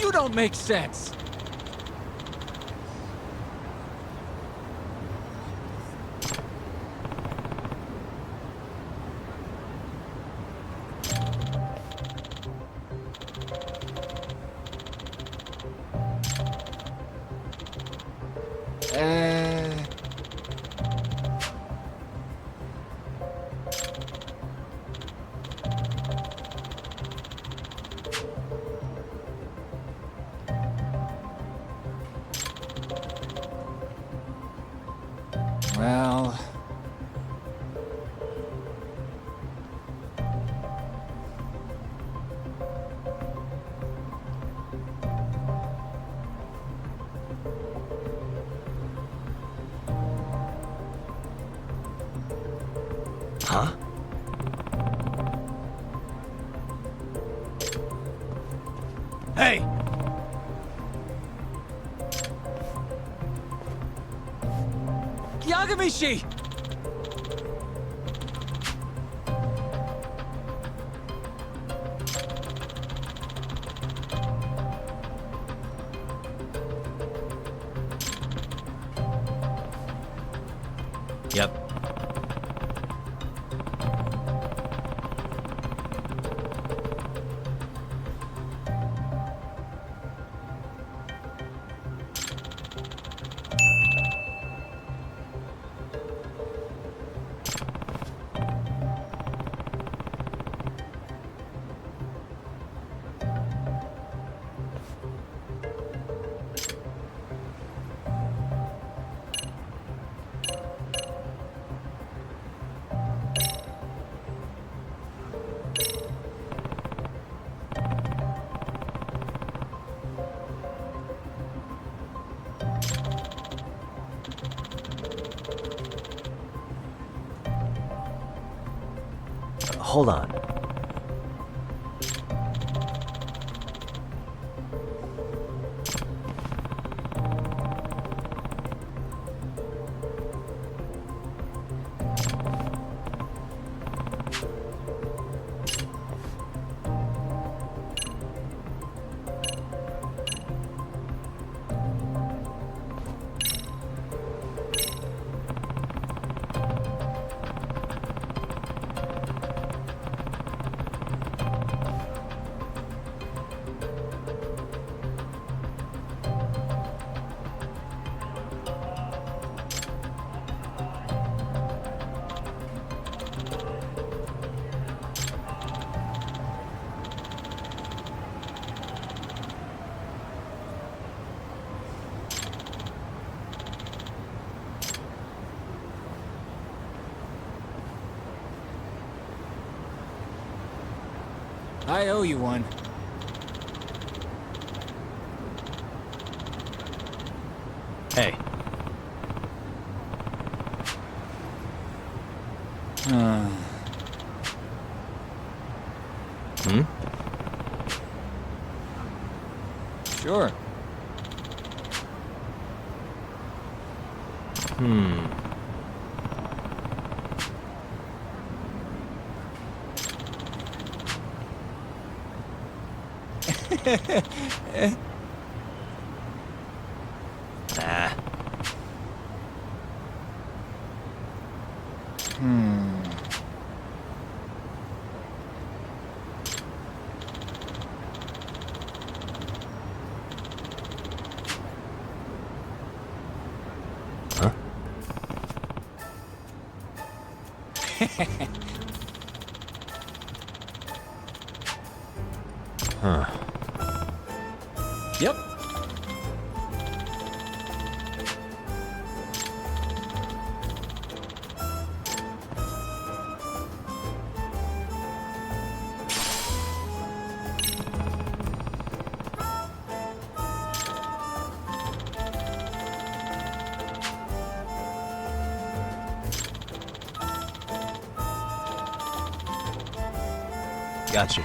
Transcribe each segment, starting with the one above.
You don't make sense. Well... Huh? Hey! Yagami! Yep. Hold on. I owe you one. Hey. Hmm? Sure. Nah. Huh? Huh. Yep. Got you.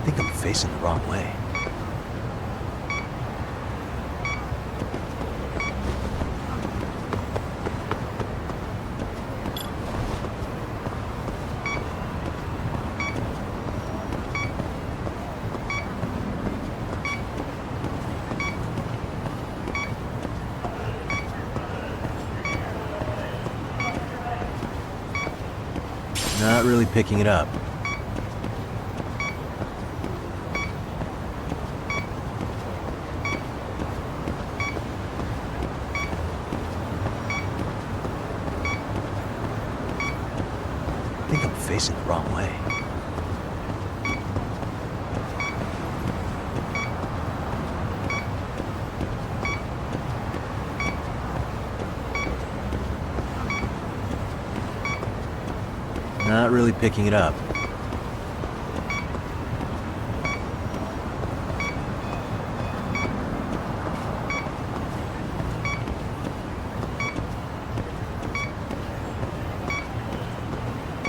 I think I'm facing the wrong way. Not really picking it up. I think I'm facing the wrong way. Not really picking it up.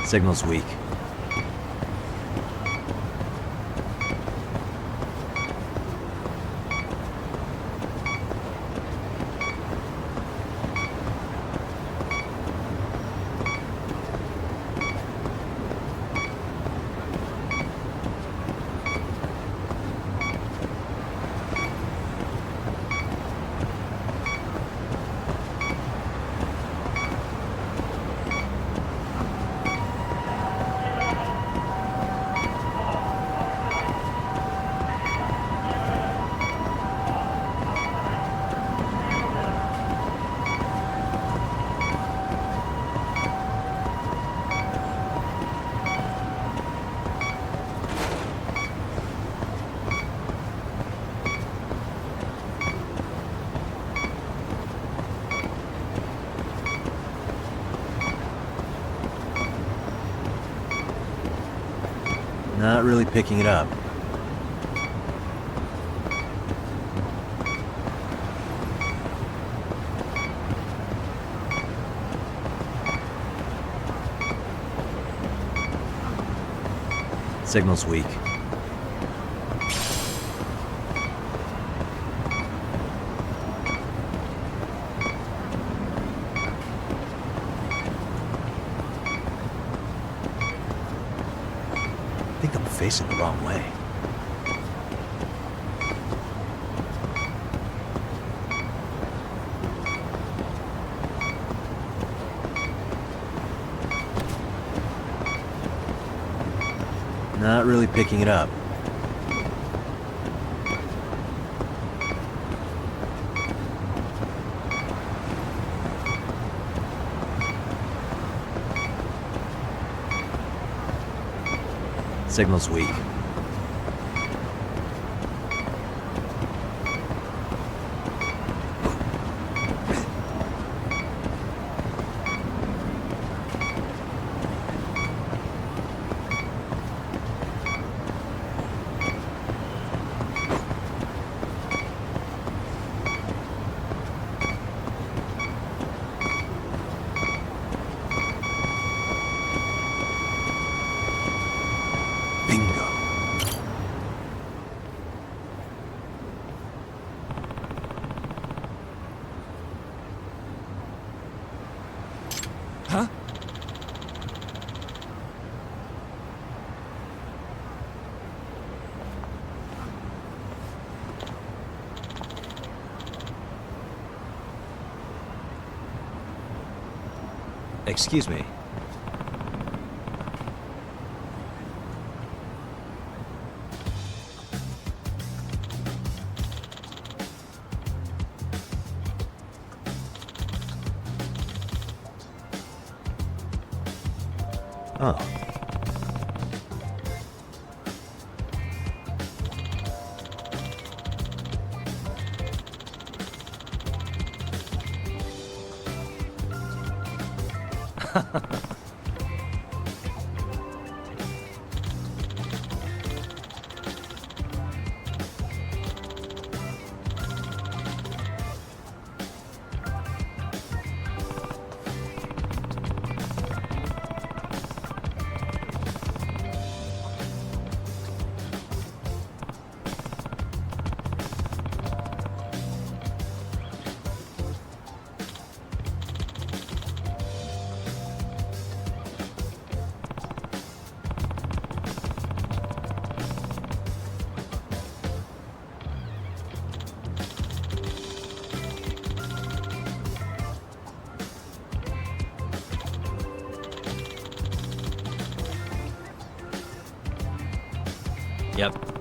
Signal's weak. Not really picking it up. Signal's weak. I think I'm facing the wrong way. Not really picking it up. Signal's weak. Bingo. Huh? Excuse me. Oh. Yep.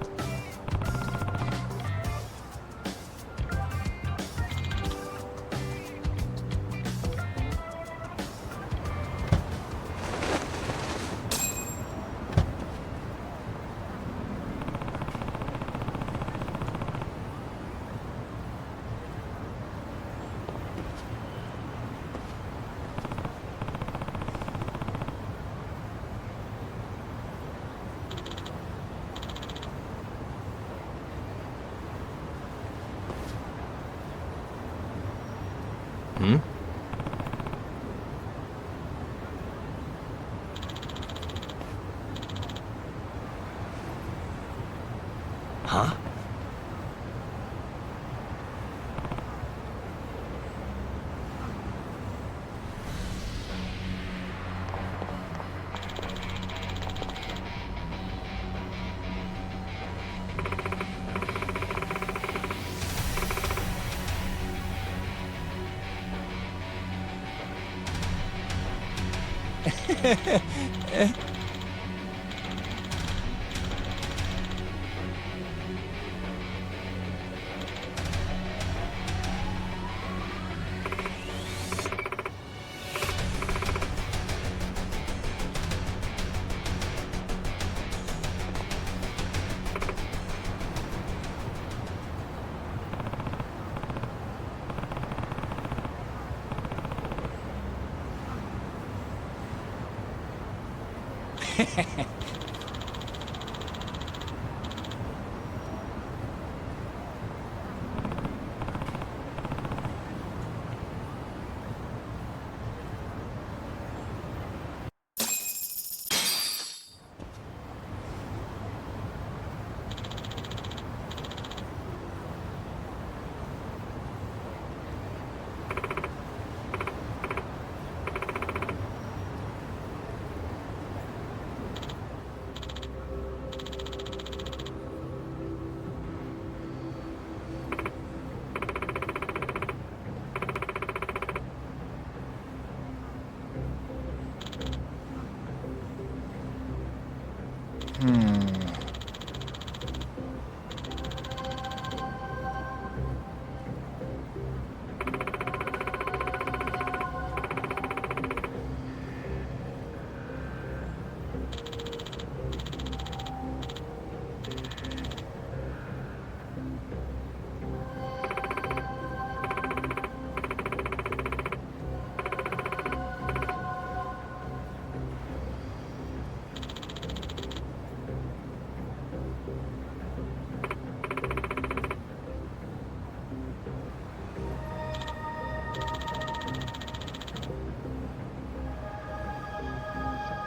Hmm? Huh?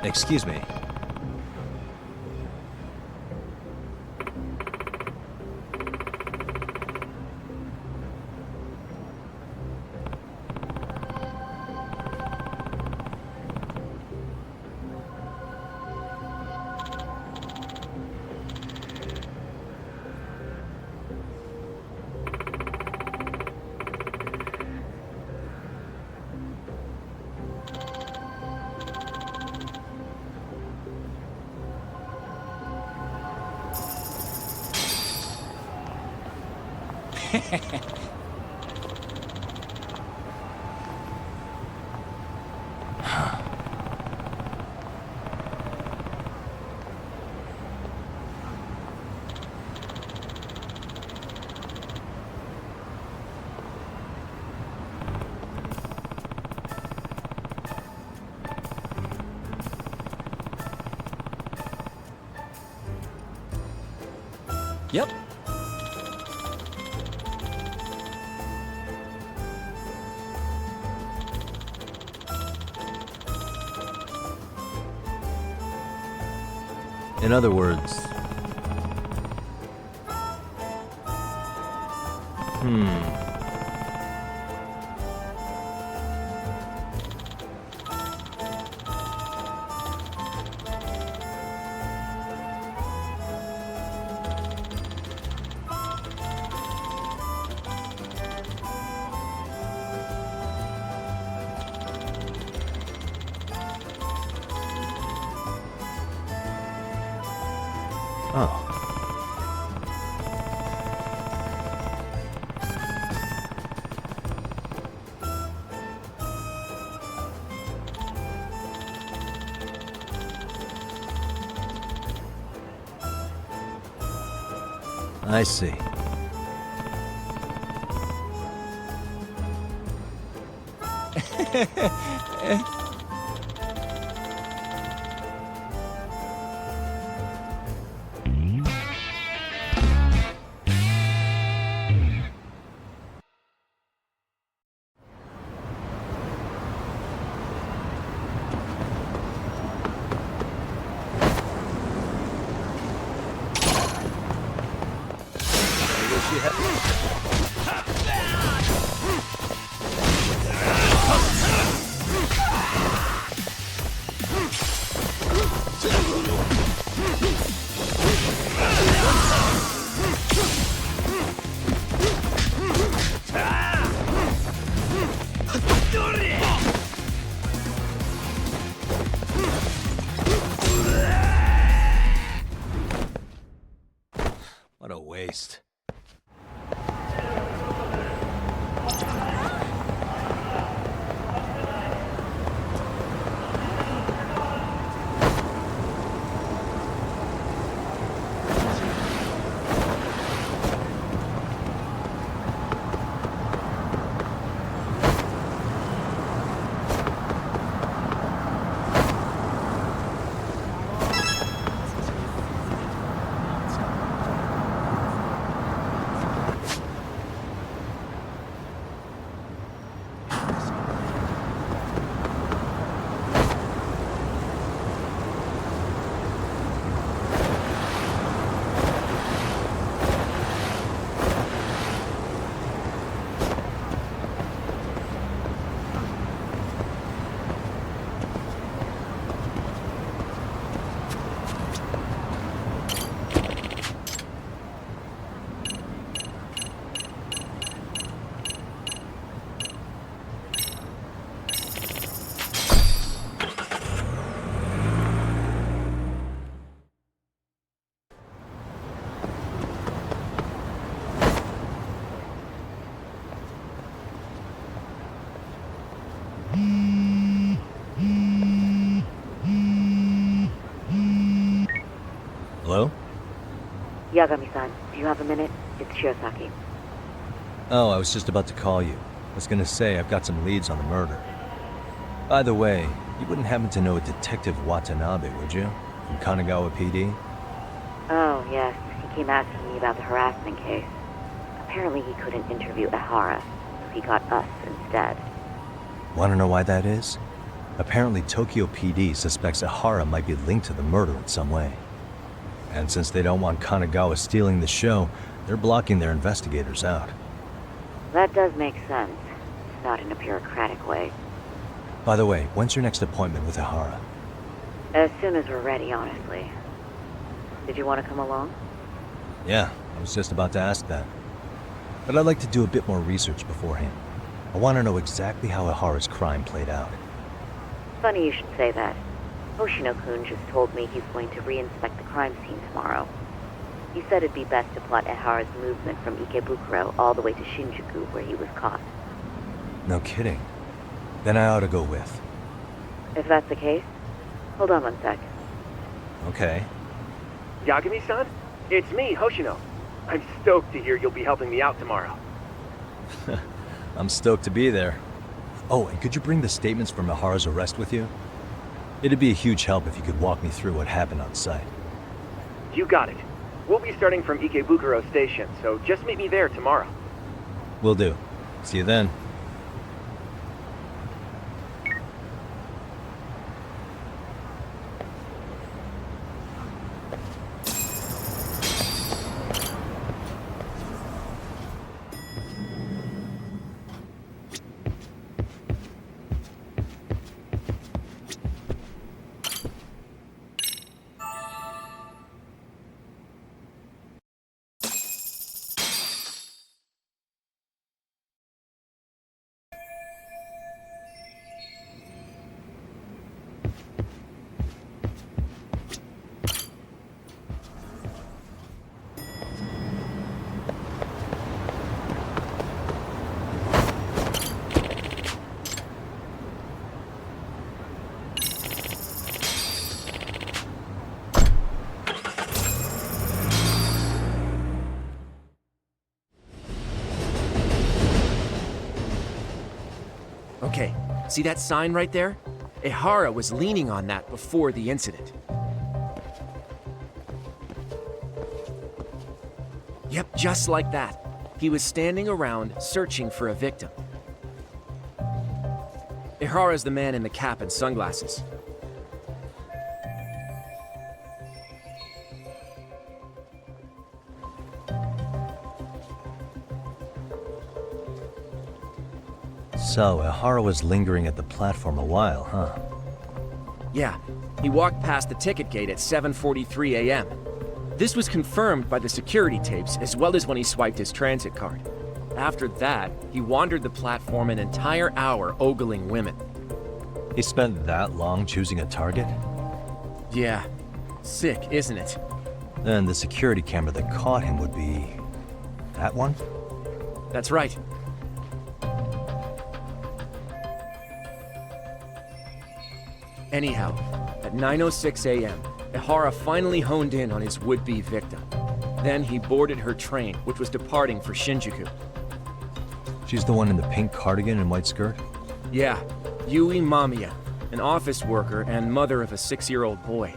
Excuse me. Yep. In other words... Oh. I see. What a waste. Hello? Yagami-san, do you have a minute? It's Shirosaki. Oh, I was just about to call you. I was gonna say I've got some leads on the murder. By the way, you wouldn't happen to know a Detective Watanabe, would you? From Kanagawa PD? Oh, yes. He came asking me about the harassment case. Apparently he couldn't interview Ehara, so he got us instead. Wanna know why that is? Apparently Tokyo PD suspects Ehara might be linked to the murder in some way. And since they don't want Kanagawa stealing the show, they're blocking their investigators out. That does make sense. It's not in a bureaucratic way. By the way, when's your next appointment with Ehara? As soon as we're ready, honestly. Did you want to come along? Yeah, I was just about to ask that. But I'd like to do a bit more research beforehand. I want to know exactly how Ehara's crime played out. Funny you should say that. Hoshino-kun just told me he's going to re-inspect the crime scene tomorrow. He said it'd be best to plot Ehara's movement from Ikebukuro all the way to Shinjuku, where he was caught. No kidding. Then I ought to go with. If that's the case, hold on one sec. Okay. Yagami-san? It's me, Hoshino. I'm stoked to hear you'll be helping me out tomorrow. I'm stoked to be there. Oh, and could you bring the statements from Ehara's arrest with you? It'd be a huge help if you could walk me through what happened on site. You got it. We'll be starting from Ikebukuro Station, so just meet me there tomorrow. Will do. See you then. See that sign right there? Ihara was leaning on that before the incident. Yep, just like that. He was standing around searching for a victim. Ihara's the man in the cap and sunglasses. So, Ihara was lingering at the platform a while, huh? Yeah, he walked past the ticket gate at 7:43 a.m. This was confirmed by the security tapes as well as when he swiped his transit card. After that, he wandered the platform an entire hour ogling women. He spent that long choosing a target? Yeah, sick, isn't it? Then the security camera that caught him would be... that one? That's right. Anyhow, at 9:06 a.m., Ihara finally honed in on his would-be victim. Then he boarded her train, which was departing for Shinjuku. She's the one in the pink cardigan and white skirt? Yeah, Yui Mamiya, an office worker and mother of a 6-year-old boy.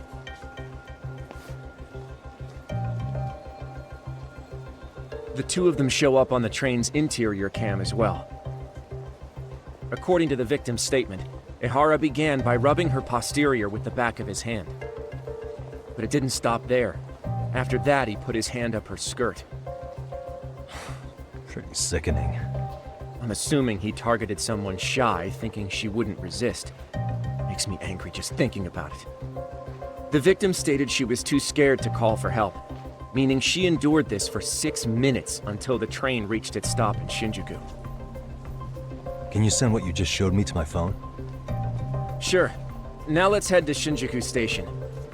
The two of them show up on the train's interior cam as well. According to the victim's statement, Ihara began by rubbing her posterior with the back of his hand. But it didn't stop there. After that, he put his hand up her skirt. Pretty sickening. I'm assuming he targeted someone shy, thinking she wouldn't resist. Makes me angry just thinking about it. The victim stated she was too scared to call for help, meaning she endured this for 6 minutes until the train reached its stop in Shinjuku. Can you send what you just showed me to my phone? Sure. Now let's head to Shinjuku Station.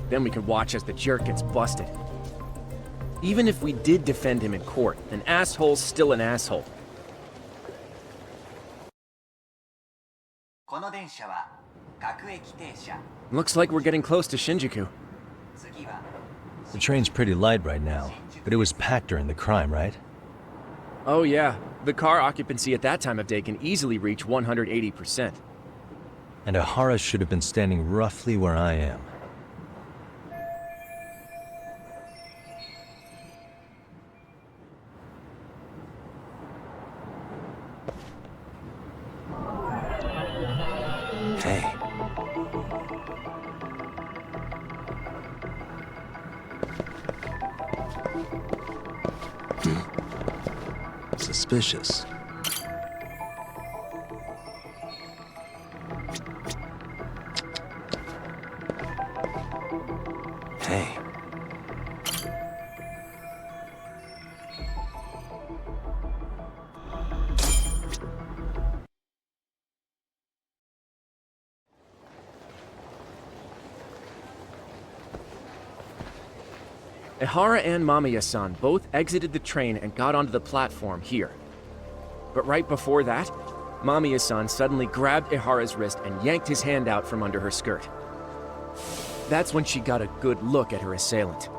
Then we can watch as the jerk gets busted. Even if we did defend him in court, an asshole's still an asshole. Looks like we're getting close to Shinjuku. The train's pretty light right now, but it was packed during the crime, right? Oh yeah, the car occupancy at that time of day can easily reach 180%. And Ihara should have been standing roughly where I am. Hey. Suspicious. Hey. Ihara and Mamiya-san both exited the train and got onto the platform here. But right before that, Mamiya-san suddenly grabbed Ihara's wrist and yanked his hand out from under her skirt. That's when she got a good look at her assailant.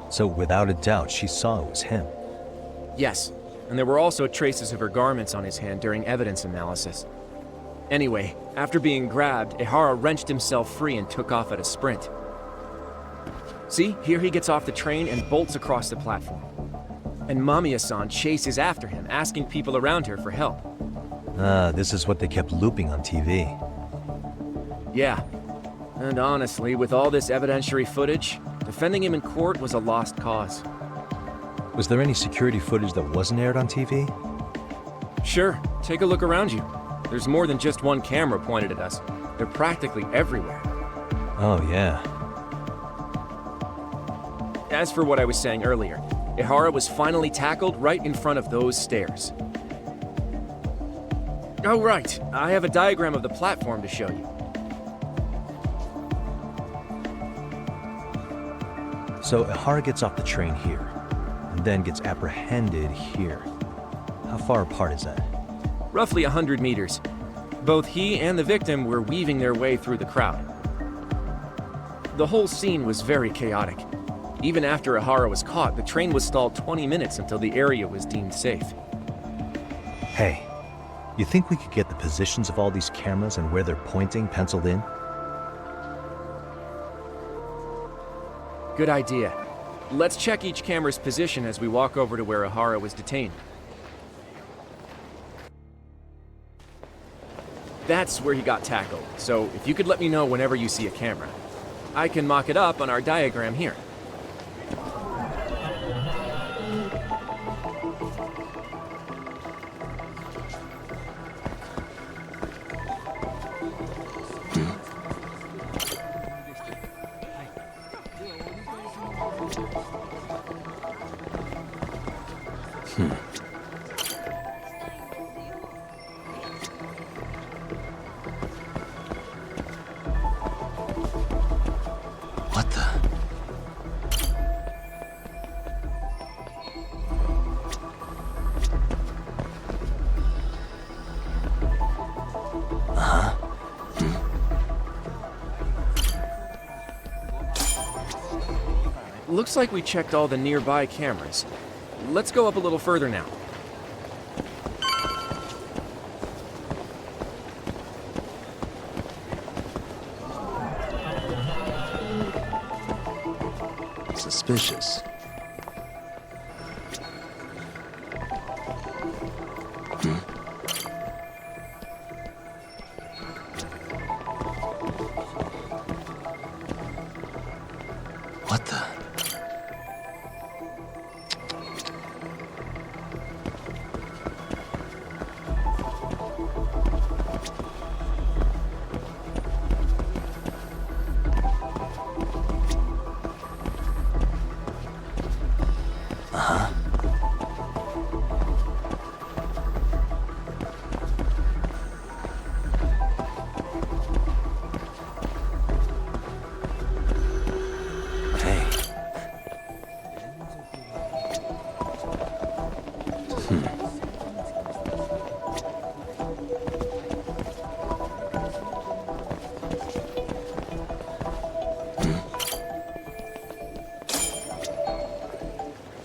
So without a doubt, she saw it was him. Yes, and there were also traces of her garments on his hand during evidence analysis. Anyway, after being grabbed, Ihara wrenched himself free and took off at a sprint. See, here he gets off the train and bolts across the platform. And Mamiya-san chases after him, asking people around her for help. Ah, this is what they kept looping on TV. Yeah. And honestly, with all this evidentiary footage, defending him in court was a lost cause. Was there any security footage that wasn't aired on TV? Sure, take a look around you. There's more than just one camera pointed at us. They're practically everywhere. Oh, yeah. As for what I was saying earlier, Ihara was finally tackled right in front of those stairs. Oh right, I have a diagram of the platform to show you. So Ihara gets off the train here, and then gets apprehended here. How far apart is that? Roughly 100 meters. Both he and the victim were weaving their way through the crowd. The whole scene was very chaotic. Even after Ihara was caught, the train was stalled 20 minutes until the area was deemed safe. Hey, You think we could get the positions of all these cameras and where they're pointing penciled in? Good idea. Let's check each camera's position as we walk over to where Ihara was detained. That's where he got tackled, so if you could let me know whenever you see a camera. I can mock it up on our diagram here. What the? Looks like we checked all the nearby cameras. Let's go up a little further now. Suspicious. What the?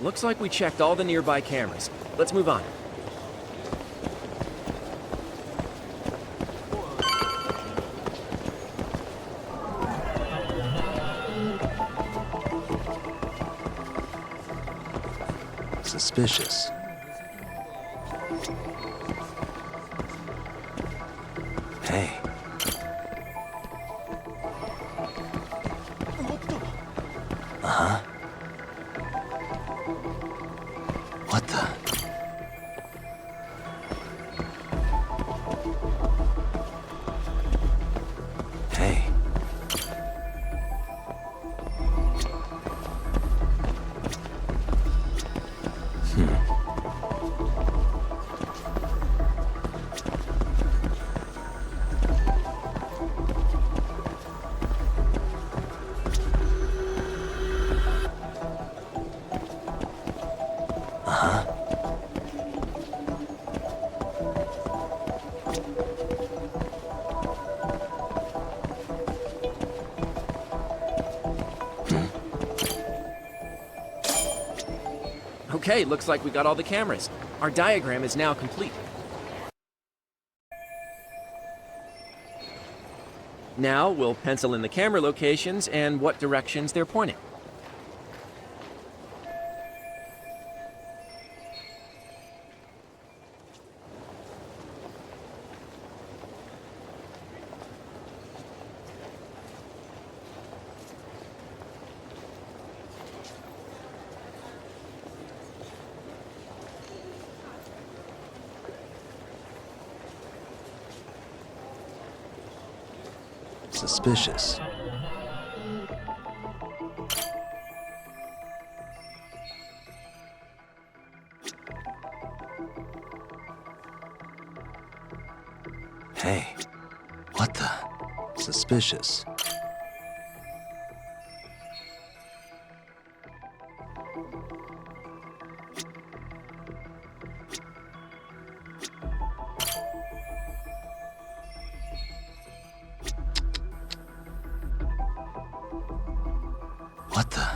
Looks like we checked all the nearby cameras. Let's move on. Suspicious. Hey. What the? Hey. Okay, looks like we got all the cameras. Our diagram is now complete. Now we'll pencil in the camera locations and what directions they're pointing. Suspicious. Hey. What the? Suspicious. What the?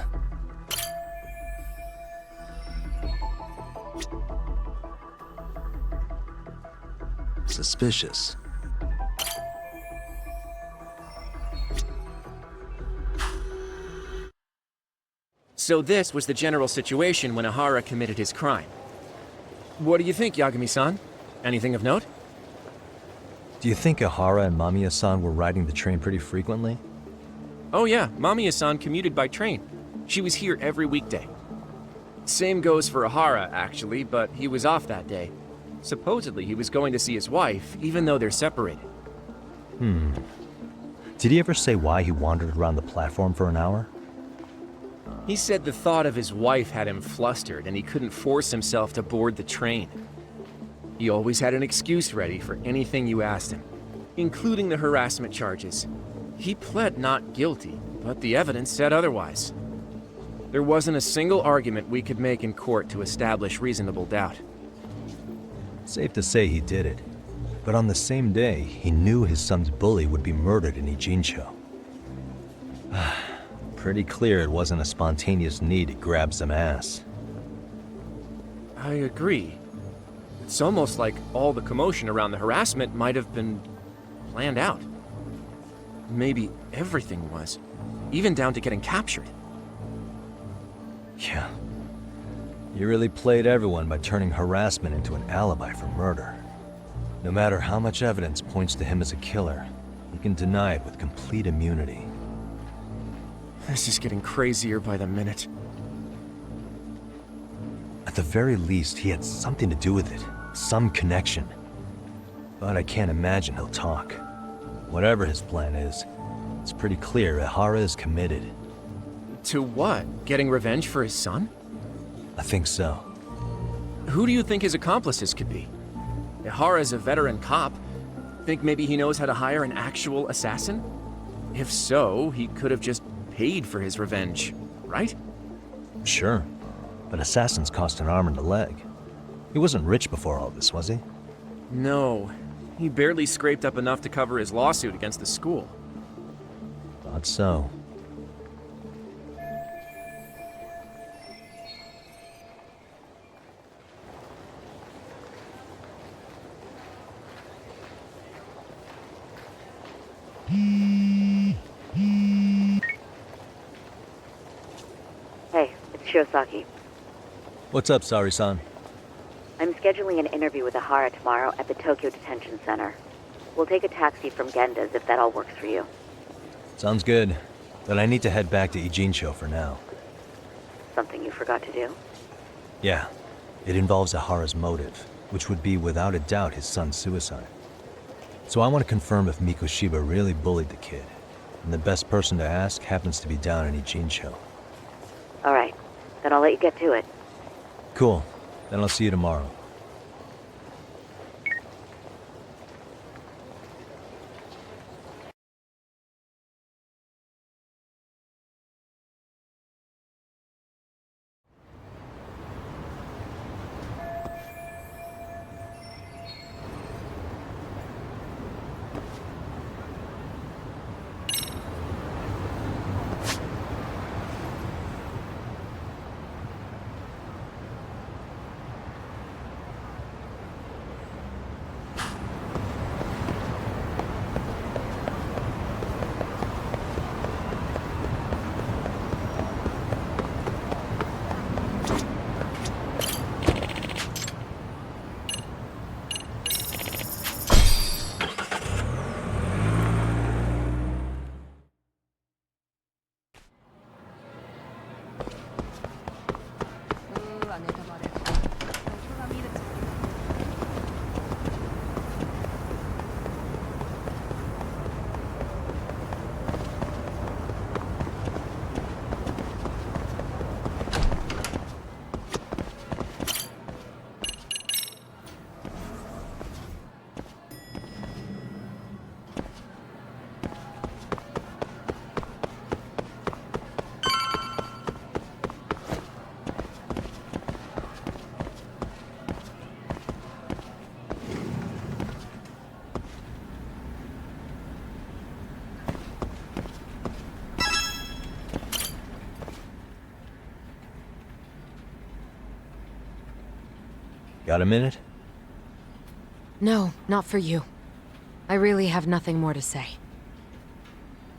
Suspicious. So this was the general situation when Ihara committed his crime. What do you think, Yagami-san? Anything of note? Do you think Ihara and Mamiya-san were riding the train pretty frequently? Oh yeah, Mamiya-san commuted by train. She was here every weekday. Same goes for Ihara, actually, but he was off that day. Supposedly he was going to see his wife, even though they're separated. Did he ever say why he wandered around the platform for an hour? He said the thought of his wife had him flustered and he couldn't force himself to board the train. He always had an excuse ready for anything you asked him, including the harassment charges. He pled not guilty, but the evidence said otherwise. There wasn't a single argument we could make in court to establish reasonable doubt. Safe to say he did it. But on the same day, he knew his son's bully would be murdered in Ijincho. Pretty clear it wasn't a spontaneous need to grab some ass. I agree. It's almost like all the commotion around the harassment might have been planned out. Maybe everything was, even down to getting captured. Yeah. You really played everyone by turning harassment into an alibi for murder. No matter how much evidence points to him as a killer, he can deny it with complete immunity. This is getting crazier by the minute. At the very least, he had something to do with it. Some connection. But I can't imagine he'll talk. Whatever his plan is, it's pretty clear Ihara is committed. To what? Getting revenge for his son? I think so. Who do you think his accomplices could be? Ihara's a veteran cop. Think maybe he knows how to hire an actual assassin? If so, he could have just paid for his revenge, right? Sure. But assassins cost an arm and a leg. He wasn't rich before all this, was he? No. He barely scraped up enough to cover his lawsuit against the school. Thought so. Hey, it's Shiosaki. What's up, Sari-san? I'm scheduling an interview with Ihara tomorrow at the Tokyo Detention Center. We'll take a taxi from Genda's if that all works for you. Sounds good. But I need to head back to Ijincho for now. Something you forgot to do? Yeah. It involves Ihara's motive, which would be without a doubt his son's suicide. So I want to confirm if Mikoshiba really bullied the kid. And the best person to ask happens to be down in Ijincho. All right. Then I'll let you get to it. Cool. Then I'll see you tomorrow. Got a minute? No, not for you. I really have nothing more to say.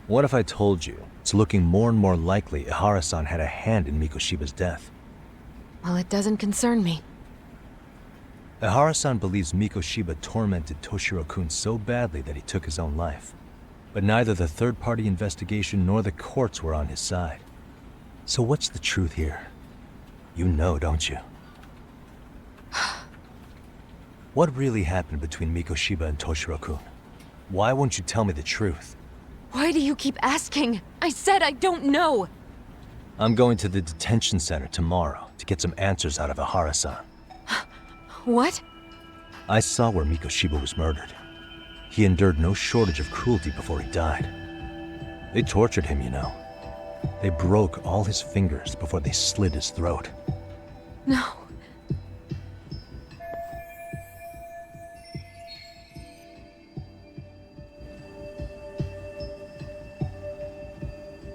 What if I told you it's looking more and more likely Ihara-san had a hand in Mikoshiba's death? Well, it doesn't concern me. Ihara-san believes Mikoshiba tormented Toshiro-kun so badly that he took his own life. But neither the third-party investigation nor the courts were on his side. So what's the truth here? You know, don't you? What really happened between Mikoshiba and Toshiro-kun? Why won't you tell me the truth? Why do you keep asking? I said I don't know! I'm going to the detention center tomorrow to get some answers out of Ihara-san. What? I saw where Mikoshiba was murdered. He endured no shortage of cruelty before he died. They tortured him, you know. They broke all his fingers before they slit his throat. No.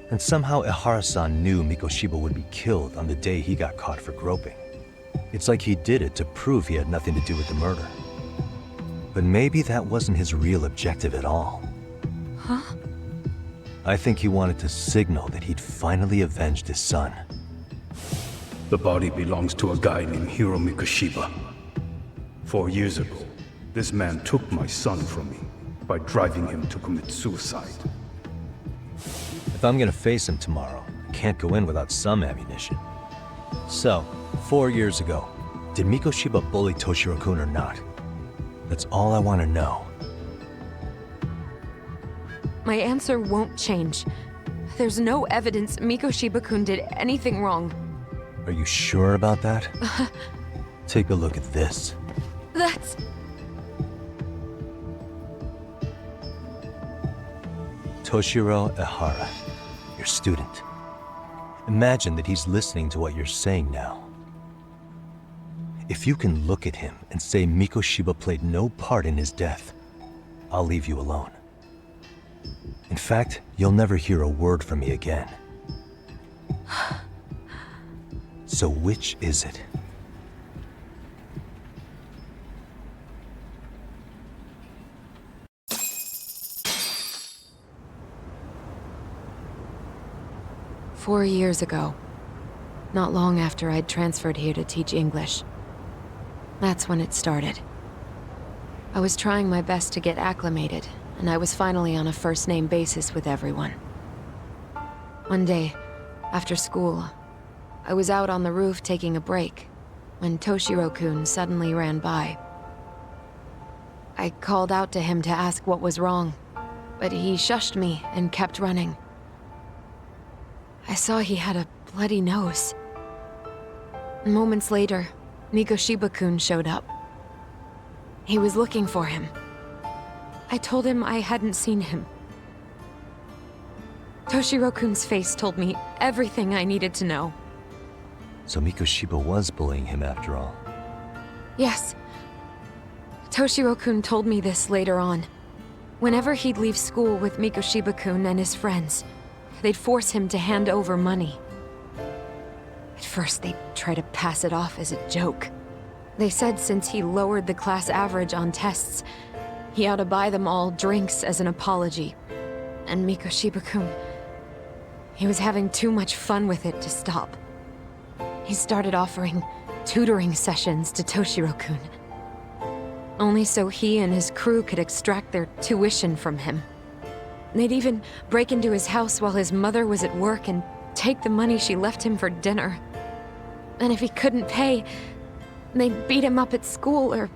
And somehow Ihara-san knew Mikoshiba would be killed on the day he got caught for groping. It's like he did it to prove he had nothing to do with the murder. But maybe that wasn't his real objective at all. Huh? I think he wanted to signal that he'd finally avenged his son. The body belongs to a guy named Hiro Mikoshiba. 4 years ago, this man took my son from me by driving him to commit suicide. If I'm gonna face him tomorrow, I can't go in without some ammunition. So, 4 years ago, did Mikoshiba bully Toshiro-kun or not? That's all I want to know. My answer won't change. There's no evidence Mikoshiba-kun did anything wrong. Are you sure about that? Take a look at this. That's... Toshiro Ihara, your student. Imagine that he's listening to what you're saying now. If you can look at him and say Mikoshiba played no part in his death, I'll leave you alone. In fact, you'll never hear a word from me again. So which is it? "4 years ago, not long after I'd transferred here to teach English. That's when it started. I was trying my best to get acclimated, and I was finally on a first-name basis with everyone. One day, after school, I was out on the roof taking a break, when Toshiro-kun suddenly ran by. I called out to him to ask what was wrong, but he shushed me and kept running. I saw he had a bloody nose. Moments later, Mikoshiba-kun showed up. He was looking for him. I told him I hadn't seen him. Toshiro-kun's face told me everything I needed to know. So Mikoshiba was bullying him after all. Yes. Toshiro-kun told me this later on. Whenever he'd leave school with Mikoshiba-kun and his friends, they'd force him to hand over money. At first, they'd try to pass it off as a joke. They said since he lowered the class average on tests, he ought to buy them all drinks as an apology. And Mikoshiba-kun, he was having too much fun with it to stop. He started offering tutoring sessions to Toshiro-kun. Only so he and his crew could extract their tuition from him. They'd even break into his house while his mother was at work and take the money she left him for dinner. And if he couldn't pay, they'd beat him up at school or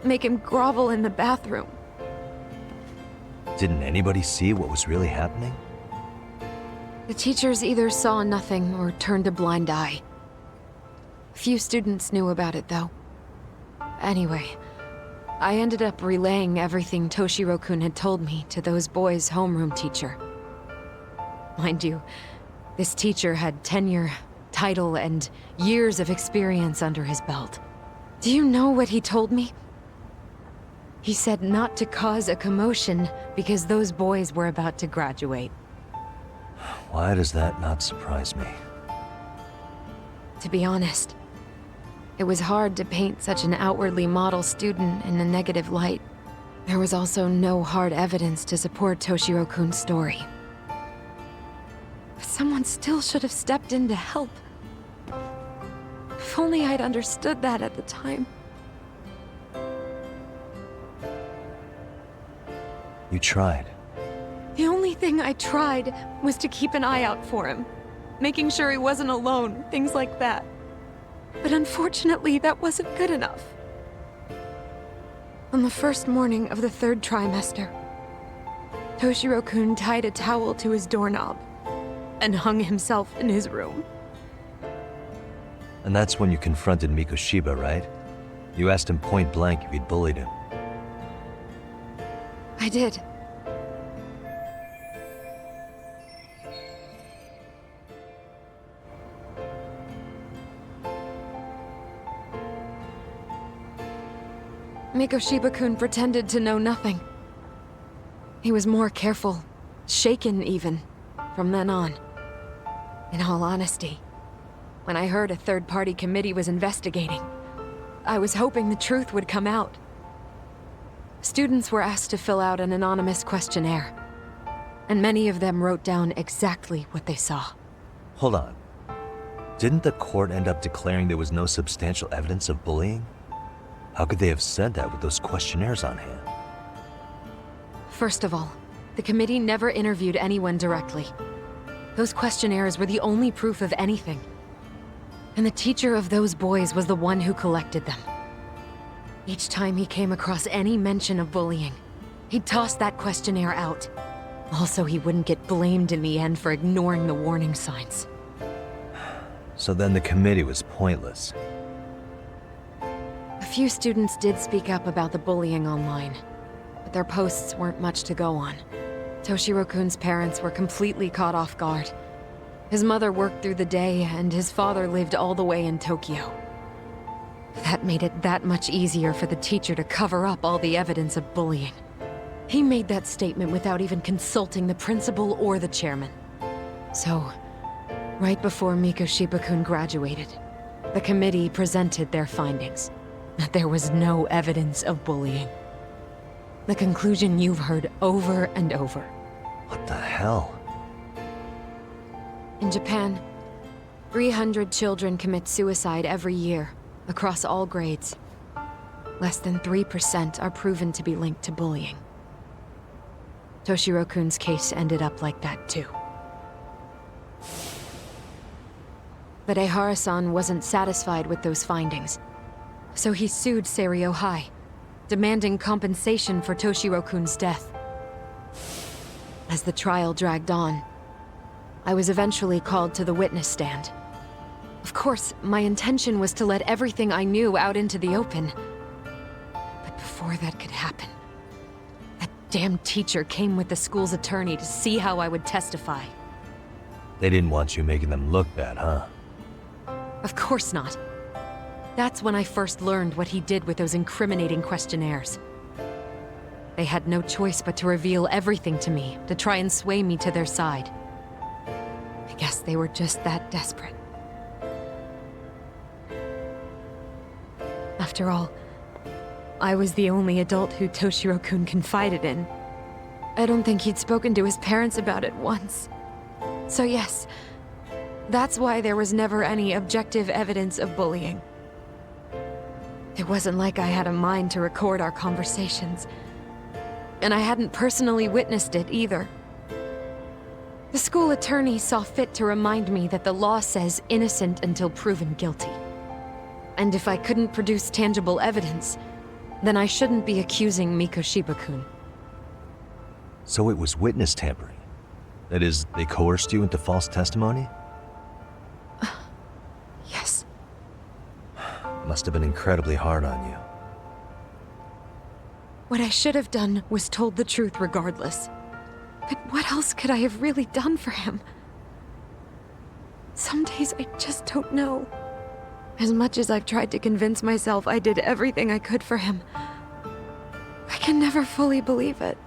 make him grovel in the bathroom. Didn't anybody see what was really happening? The teachers either saw nothing or turned a blind eye. Few students knew about it, though. Anyway, I ended up relaying everything Toshiro-kun had told me to those boys' homeroom teacher. Mind you, this teacher had tenure, title, and years of experience under his belt. Do you know what he told me? He said not to cause a commotion because those boys were about to graduate. Why does that not surprise me? To be honest, It was hard to paint such an outwardly model student in a negative light. There was also no hard evidence to support Toshiro-kun's story. But someone still should have stepped in to help. If only I'd understood that at the time. You tried. The only thing I tried was to keep an eye out for him, making sure he wasn't alone, things like that. But unfortunately, that wasn't good enough. On the first morning of the 3rd trimester, Toshiro-kun tied a towel to his doorknob and hung himself in his room. And that's when you confronted Mikoshiba, right? You asked him point blank if he'd bullied him. I did. Mikoshiba-kun pretended to know nothing. He was more careful, shaken even, from then on. In all honesty, when I heard a third-party committee was investigating, I was hoping the truth would come out. Students were asked to fill out an anonymous questionnaire, and many of them wrote down exactly what they saw. Hold on. Didn't the court end up declaring there was no substantial evidence of bullying? How could they have said that with those questionnaires on hand? First of all, the committee never interviewed anyone directly. Those questionnaires were the only proof of anything. And the teacher of those boys was the one who collected them. Each time he came across any mention of bullying, he'd toss that questionnaire out. Also, he wouldn't get blamed in the end for ignoring the warning signs. So then the committee was pointless. A few students did speak up about the bullying online, but their posts weren't much to go on. Toshiro-kun's parents were completely caught off guard. His mother worked through the day, and his father lived all the way in Tokyo. That made it that much easier for the teacher to cover up all the evidence of bullying. He made that statement without even consulting the principal or the chairman. So, right before Mikoshiba-kun graduated, the committee presented their findings. That there was no evidence of bullying. The conclusion you've heard over and over. What the hell? In Japan, 300 children commit suicide every year, across all grades. Less than 3% are proven to be linked to bullying. Toshiro-kun's case ended up like that too. But Ehara-san wasn't satisfied with those findings. So he sued Seiryo High, demanding compensation for Toshiro-kun's death. As the trial dragged on, I was eventually called to the witness stand. Of course, my intention was to let everything I knew out into the open. But before that could happen, that damn teacher came with the school's attorney to see how I would testify. They didn't want you making them look bad, huh? Of course not. That's when I first learned what he did with those incriminating questionnaires. They had no choice but to reveal everything to me, to try and sway me to their side. I guess they were just that desperate. After all, I was the only adult who Toshiro-kun confided in. I don't think he'd spoken to his parents about it once. So yes, that's why there was never any objective evidence of bullying. It wasn't like I had a mind to record our conversations. And I hadn't personally witnessed it either. The school attorney saw fit to remind me that the law says innocent until proven guilty. And if I couldn't produce tangible evidence, then I shouldn't be accusing Mikoshiba-kun. So it was witness tampering? That is, they coerced you into false testimony? Yes. Must have been incredibly hard on you. What I should have done was told the truth regardless. But what else could I have really done for him? Some days I just don't know. As much as I've tried to convince myself I did everything I could for him, I can never fully believe it.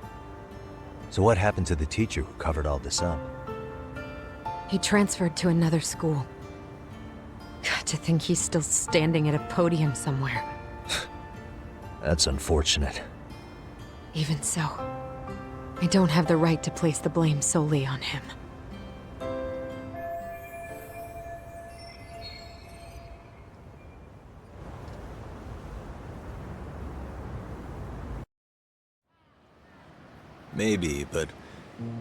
So what happened to the teacher who covered all this up? He transferred to another school. God, to think he's still standing at a podium somewhere. That's unfortunate. Even so, I don't have the right to place the blame solely on him. Maybe, but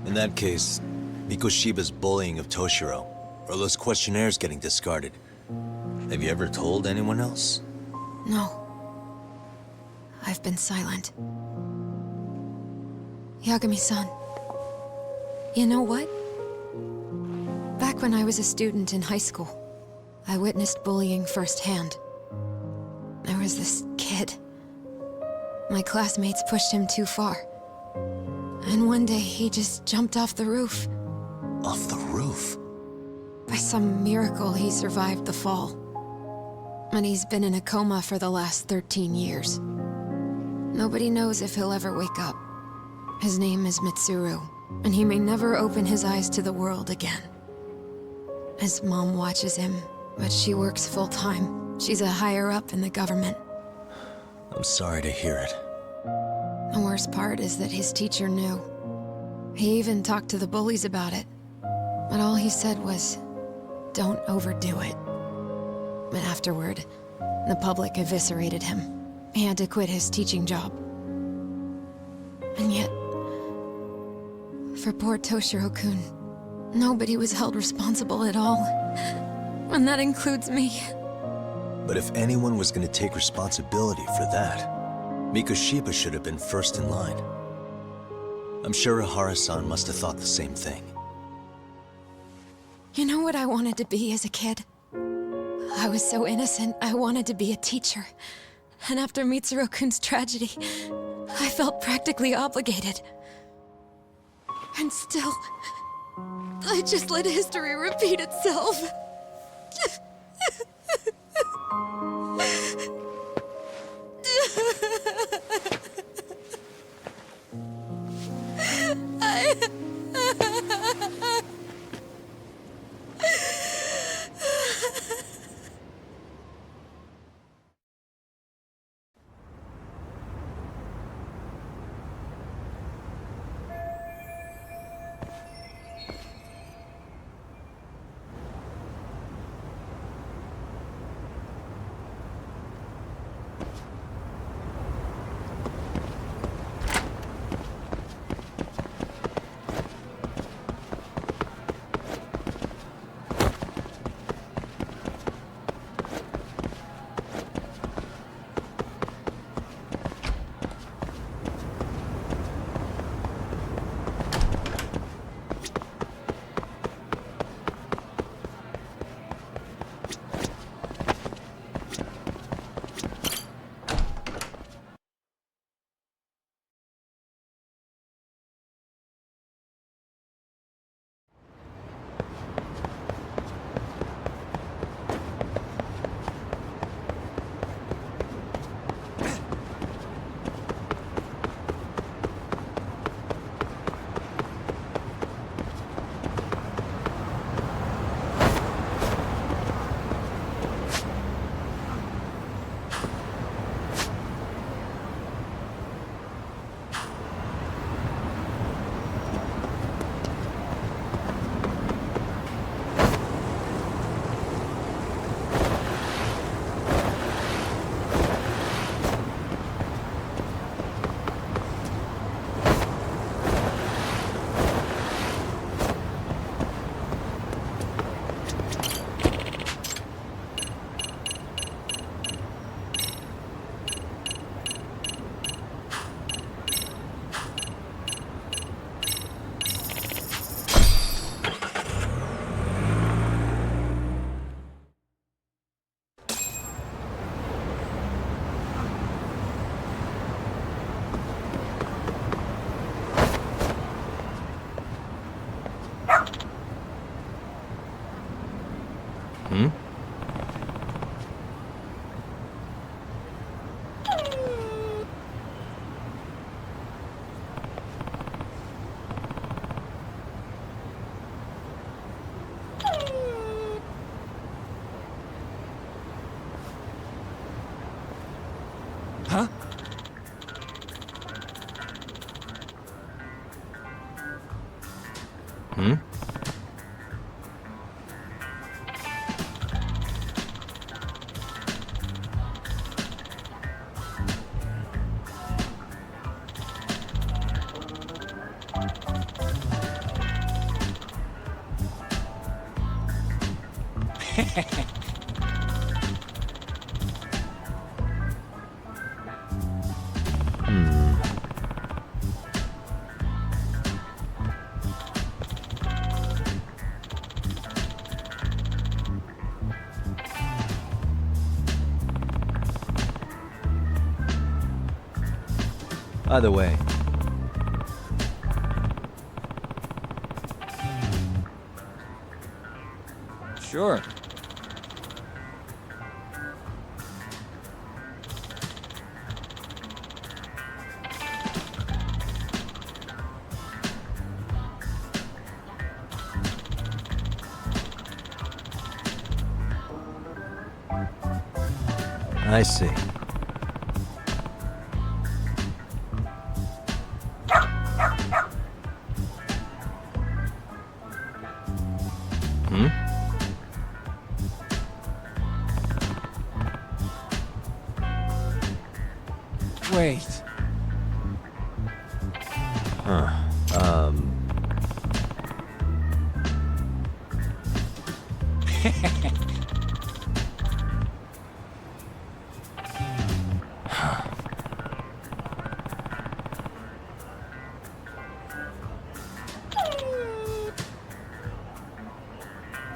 in that case, Mikoshiba's bullying of Toshiro, or those questionnaires getting discarded. Have you ever told anyone else? No. I've been silent. Yagami-san. You know what? Back when I was a student in high school, I witnessed bullying firsthand. There was this kid. My classmates pushed him too far. And one day he just jumped off the roof. Off the roof? By some miracle, he survived the fall. And he's been in a coma for the last 13 years. Nobody knows if he'll ever wake up. His name is Mitsuru, and he may never open his eyes to the world again. His mom watches him, but she works full-time. She's a higher-up in the government. I'm sorry to hear it. The worst part is that his teacher knew. He even talked to the bullies about it. But all he said was, don't overdo it. But afterward, the public eviscerated him. He had to quit his teaching job. And yet, for poor Toshiro-kun, nobody was held responsible at all. And that includes me. But if anyone was going to take responsibility for that, Mikoshiba should have been first in line. I'm sure Ihara-san must have thought the same thing. You know what I wanted to be as a kid? I was so innocent, I wanted to be a teacher. And after Mitsuru-kun's tragedy, I felt practically obligated. And still, I just let history repeat itself. Huh? Hmm? Either way, Sure. I see. Hmm? Wait. Huh.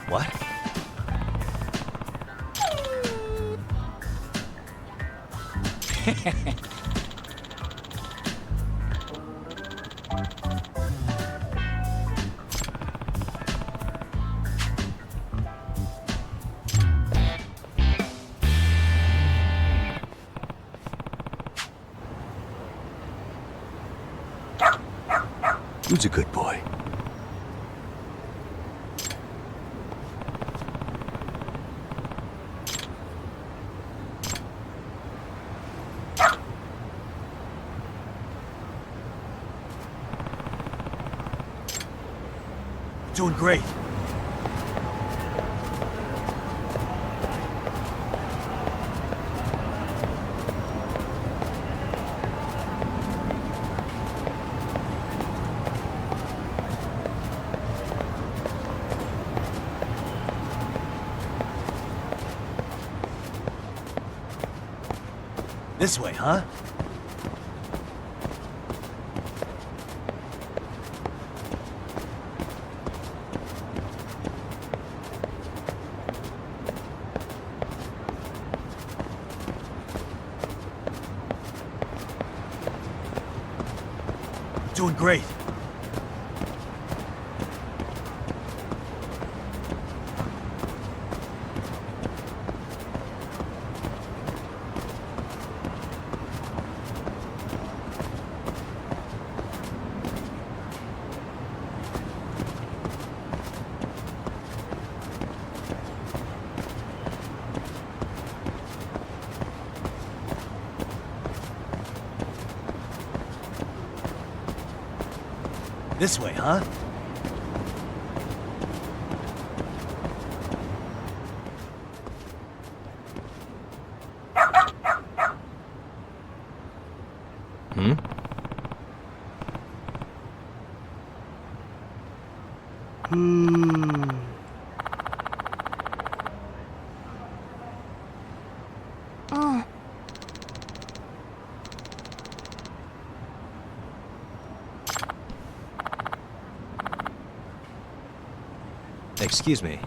What? Who's a good boy? Doing great. This way, huh? Doing great. This way, huh? Hmm? Excuse me.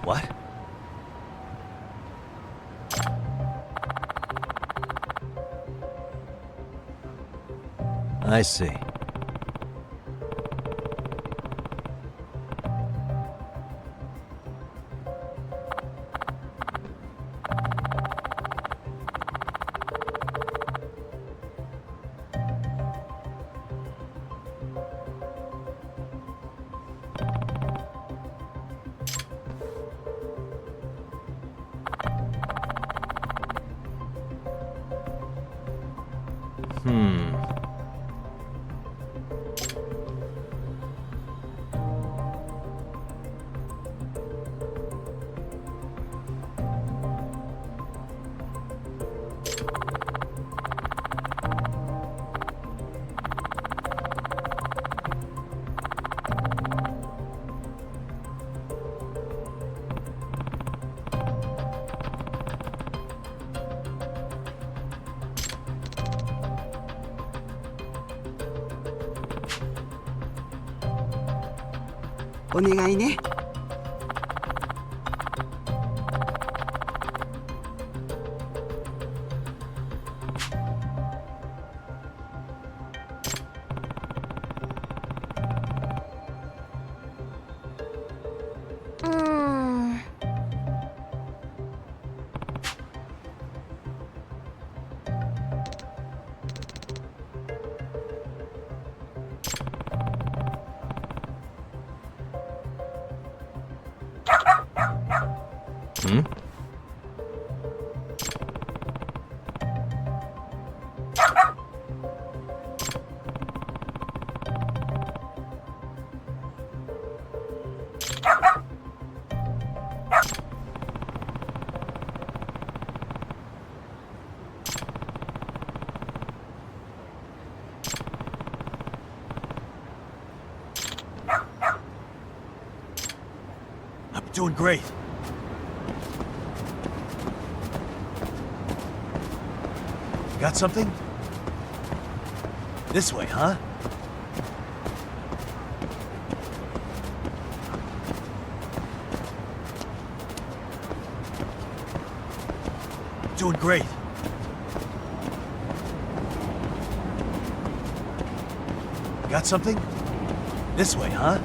What? I see. お願いね。Hmm? I'm doing great. Got something? This way, huh? Doing great. Got something? This way, huh?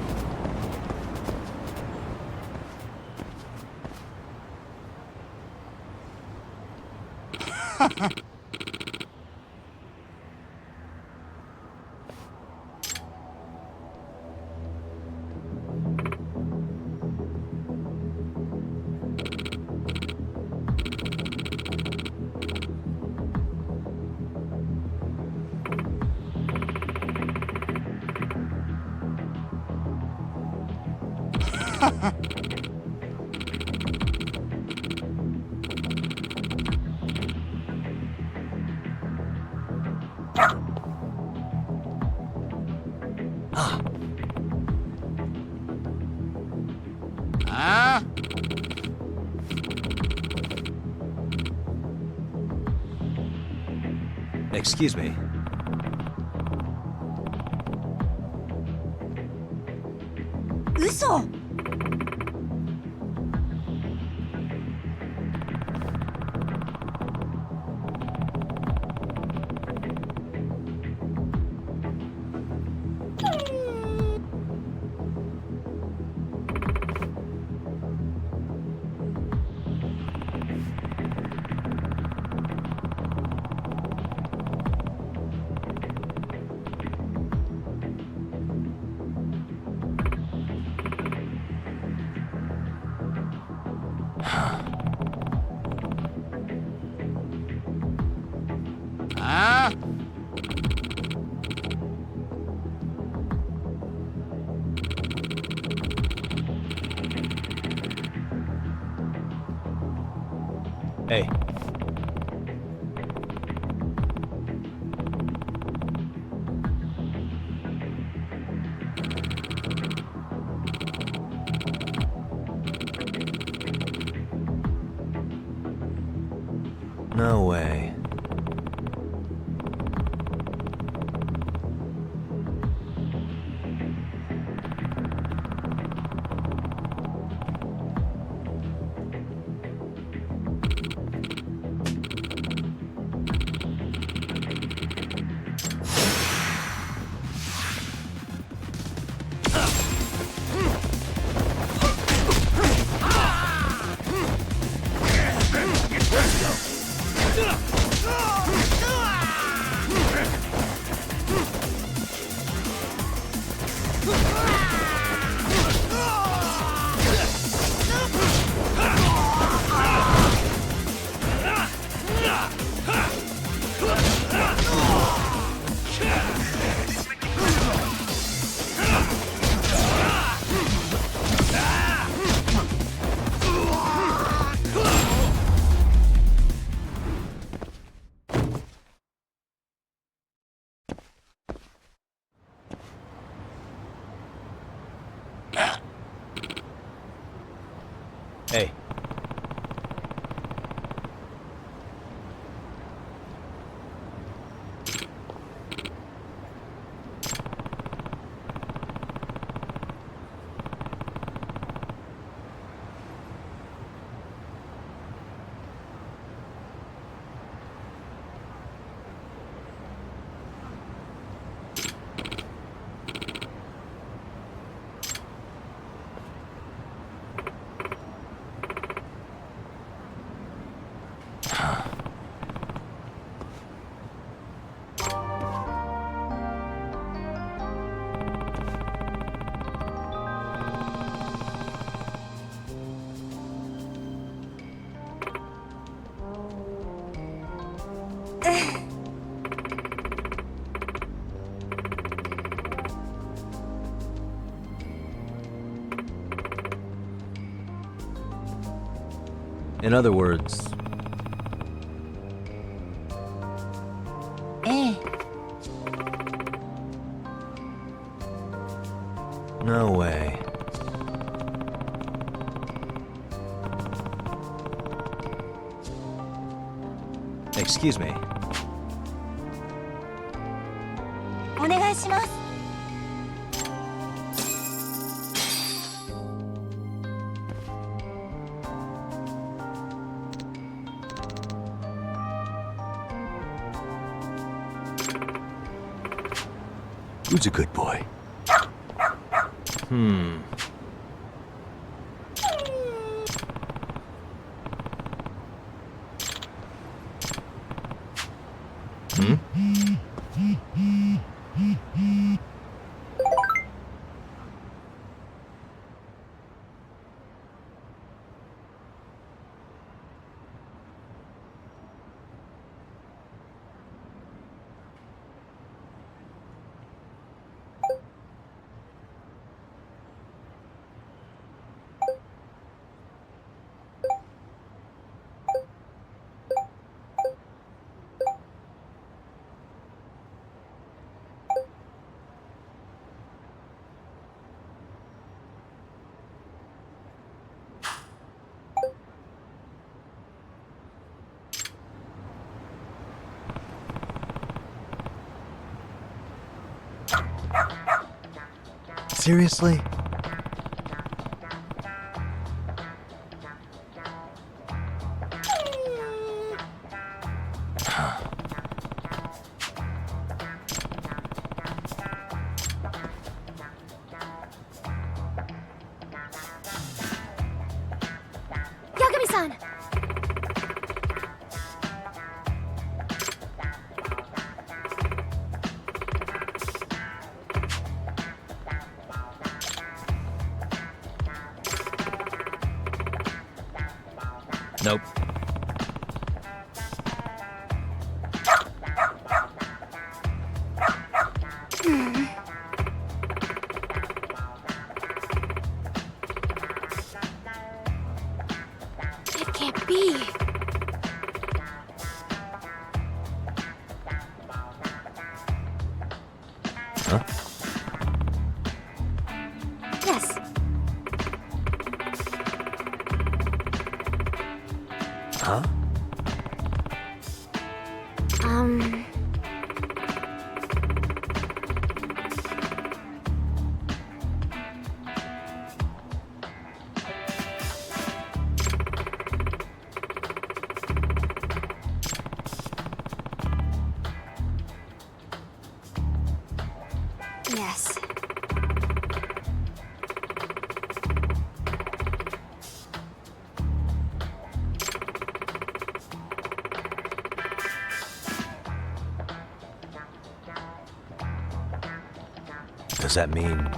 Excuse me.嘘。Hey. No way. Hey. In other words, ええ no way. Excuse me. お願いします Who's a good boy? Hmm. Seriously? Yagami-san! Nope. It can't be. Huh? Yes. Huh? Yes. Does that mean...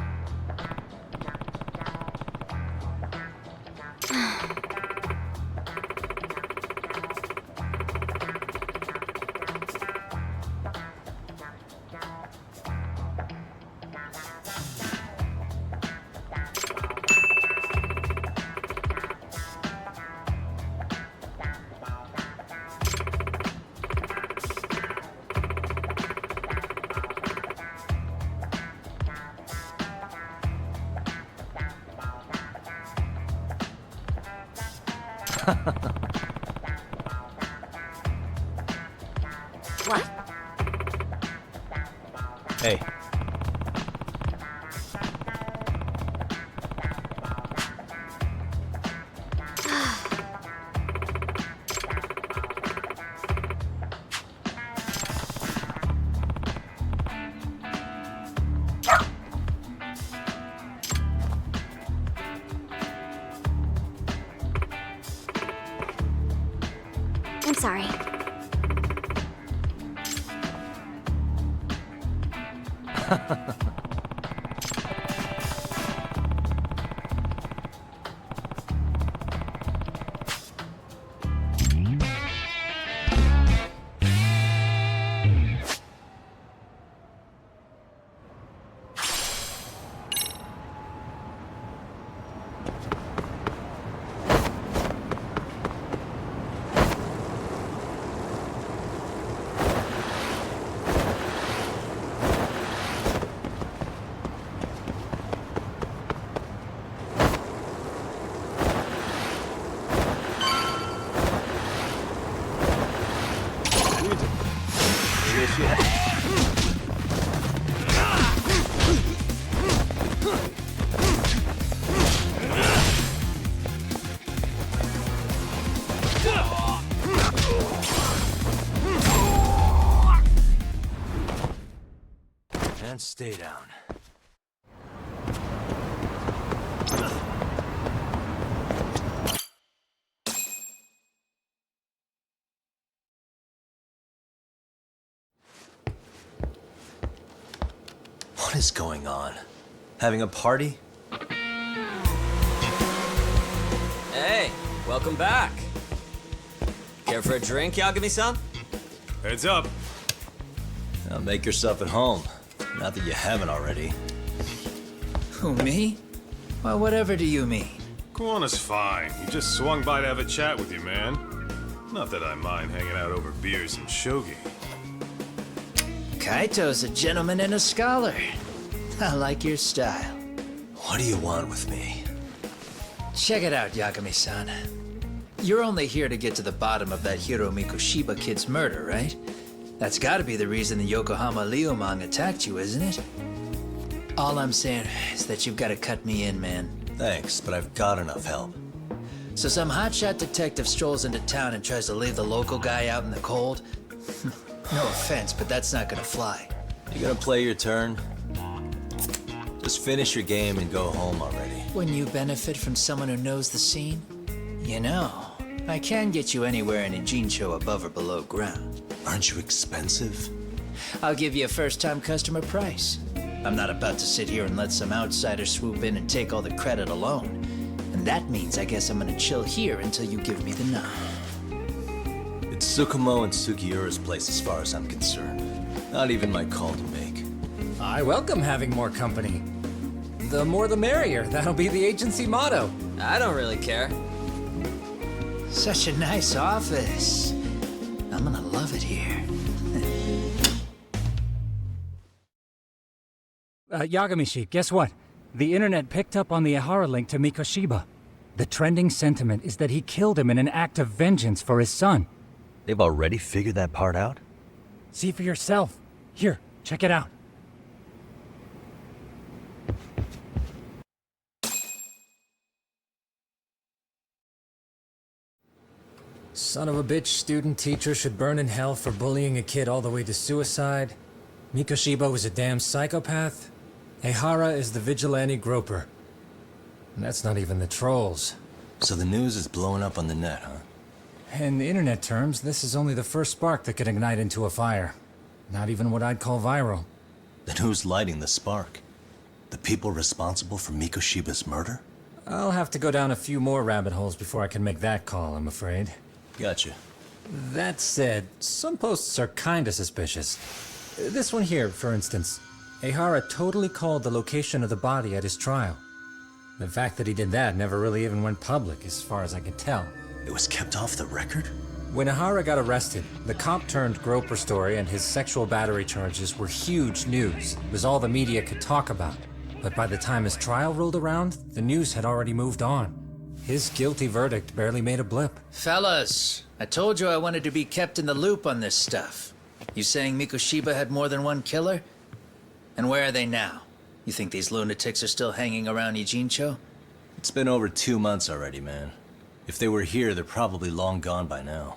What? Hey. I'm sorry. And stay down. What is going on? Having a party? Hey, welcome back. Care for a drink, Yagami-san? Heads up. Now make yourself at home. Not that you haven't already. Who, me? Well, whatever do you mean? Kuwana's fine. He just swung by to have a chat with you, man. Not that I mind hanging out over beers and shogi. Kaito's a gentleman and a scholar. I like your style. What do you want with me? Check it out, Yagami-san. You're only here to get to the bottom of that Hiro Mikoshiba kid's murder, right? That's gotta be the reason the Yokohama Liumang attacked you, isn't it? All I'm saying is that you've gotta cut me in, man. Thanks, but I've got enough help. So some hotshot detective strolls into town and tries to leave the local guy out in the cold? No offense, but that's not gonna fly. You gonna play your turn? Just finish your game and go home already. When you benefit from someone who knows the scene? You know, I can get you anywhere in a Jincho above or below ground. Aren't you expensive? I'll give you a first-time customer price. I'm not about to sit here and let some outsider swoop in and take all the credit alone. And that means I guess I'm gonna chill here until you give me the nod. It's Tsukumo and Sugiura's place as far as I'm concerned. Not even my call to make. I welcome having more company. The more the merrier. That'll be the agency motto. I don't really care. Such a nice office. I'm gonna love it here. Yagami-shi, guess what? The internet picked up on the Ihara link to Mikoshiba. The trending sentiment is that he killed him in an act of vengeance for his son. They've already figured that part out? See for yourself. Here, check it out. Son of a bitch student teacher should burn in hell for bullying a kid all the way to suicide. Mikoshiba was a damn psychopath. Ehara is the vigilante groper. And that's not even the trolls. So the news is blowing up on the net, huh? In internet terms, this is only the first spark that could ignite into a fire. Not even what I'd call viral. Then who's lighting the spark? The people responsible for Mikoshiba's murder? I'll have to go down a few more rabbit holes before I can make that call, I'm afraid. Gotcha. That said, some posts are kinda suspicious. This one here, for instance. Ehara totally called the location of the body at his trial. The fact that he did that never really even went public, as far as I can tell. It was kept off the record? When Ehara got arrested, the cop-turned-groper story and his sexual battery charges were huge news. It was all the media could talk about. But by the time his trial rolled around, the news had already moved on. His guilty verdict barely made a blip. Fellas, I told you I wanted to be kept in the loop on this stuff. You saying Mikoshiba had more than one killer? And where are they now? You think these lunatics are still hanging around Ijincho? It's been over 2 months already, man. If they were here, they're probably long gone by now.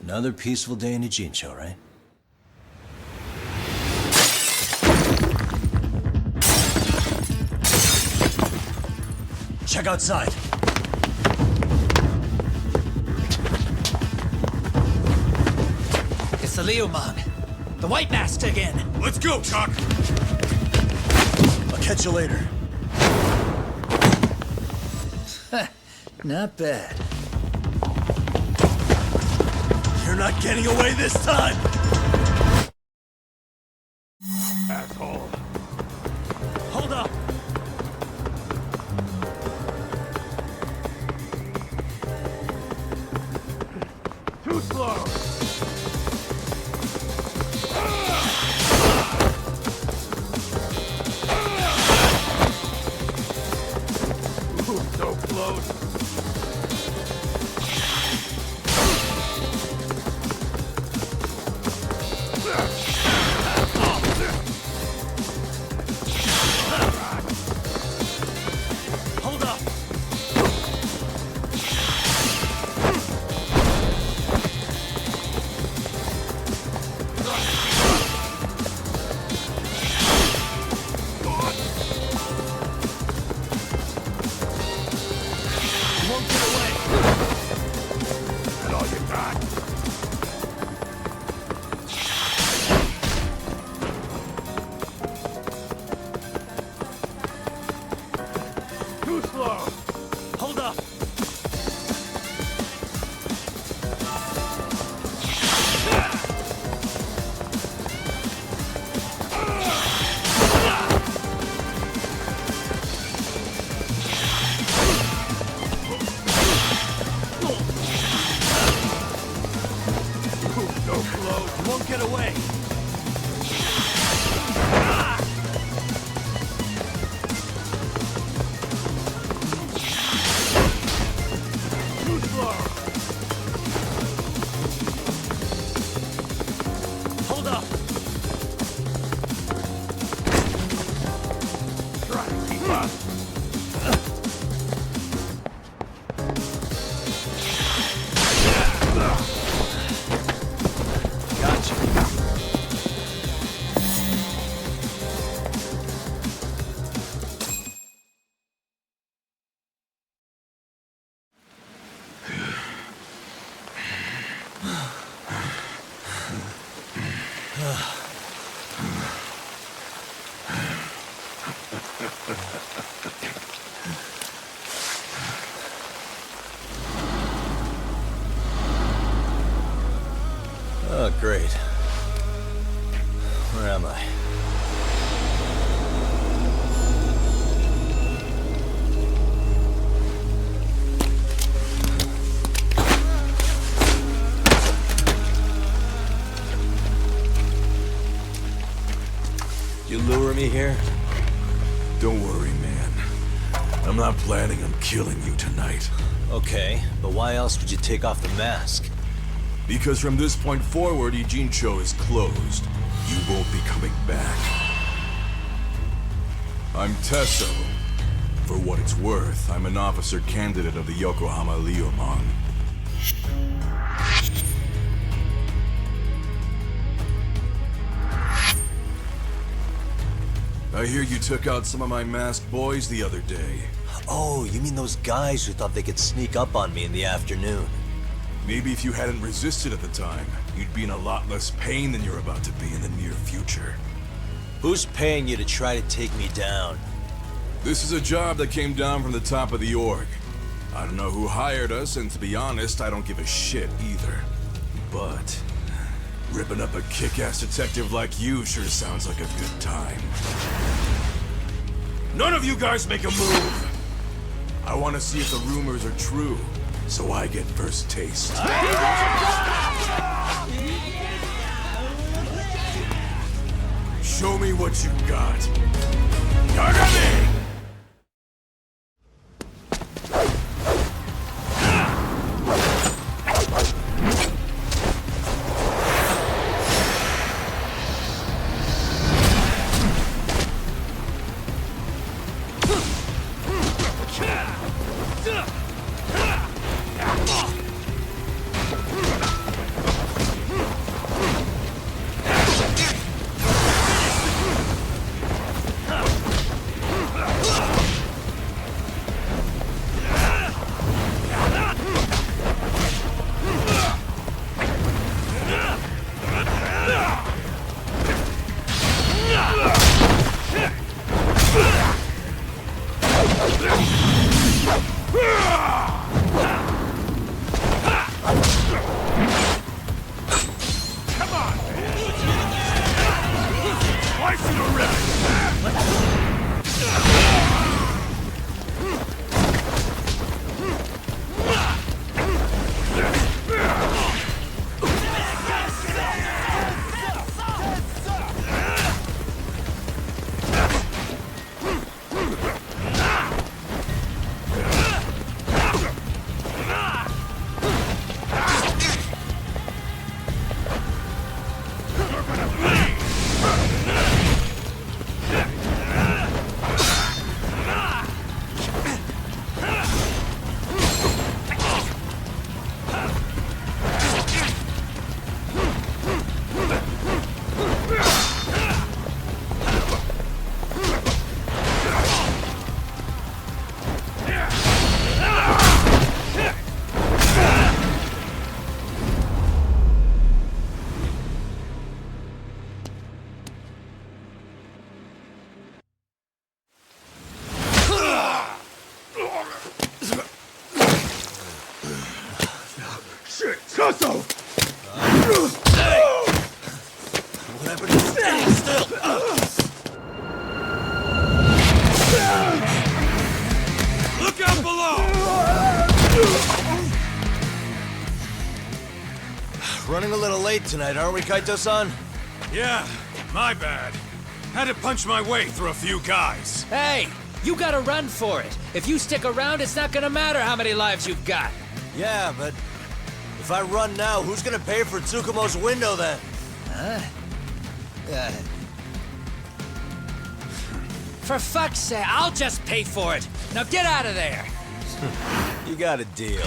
Another peaceful day in Ijincho, right? Check outside. It's the Liumang. The White Mask again. Let's go, Chuck! I'll catch you later. Not bad. You're not getting away this time! Asshole. Hold up! Too slow! Ooh, so close! Hold up! Too slow! Hold up! Go close, you won't get away! Too slow! Hold up! Try to keep up! Gotcha. Oh, great. Where am I? You lure me here? Don't worry, man. I'm not planning on killing you tonight. Okay, but why else would you take off the mask? Because from this point forward, Ijincho is closed. You won't be coming back. I'm Tesso. For what it's worth, I'm an officer candidate of the Yokohama Liumang. I hear you took out some of my masked boys the other day. Oh, you mean those guys who thought they could sneak up on me in the afternoon? Maybe if you hadn't resisted at the time, you'd be in a lot less pain than you're about to be in the near future. Who's paying you to try to take me down? This is a job that came down from the top of the org. I don't know who hired us, and to be honest, I don't give a shit either. But ripping up a kick-ass detective like you sure sounds like a good time. None of you guys make a move! I want to see if the rumors are true, so I get first taste. Show me what you got. Yagami! late tonight, aren't we, Kaito-san? Yeah, my bad. Had to punch my way through a few guys. Hey, you gotta run for it. If you stick around, it's not gonna matter how many lives you've got. Yeah, but if I run now, who's gonna pay for Tsukumo's window then? For fuck's sake, I'll just pay for it. Now get out of there. You got a deal.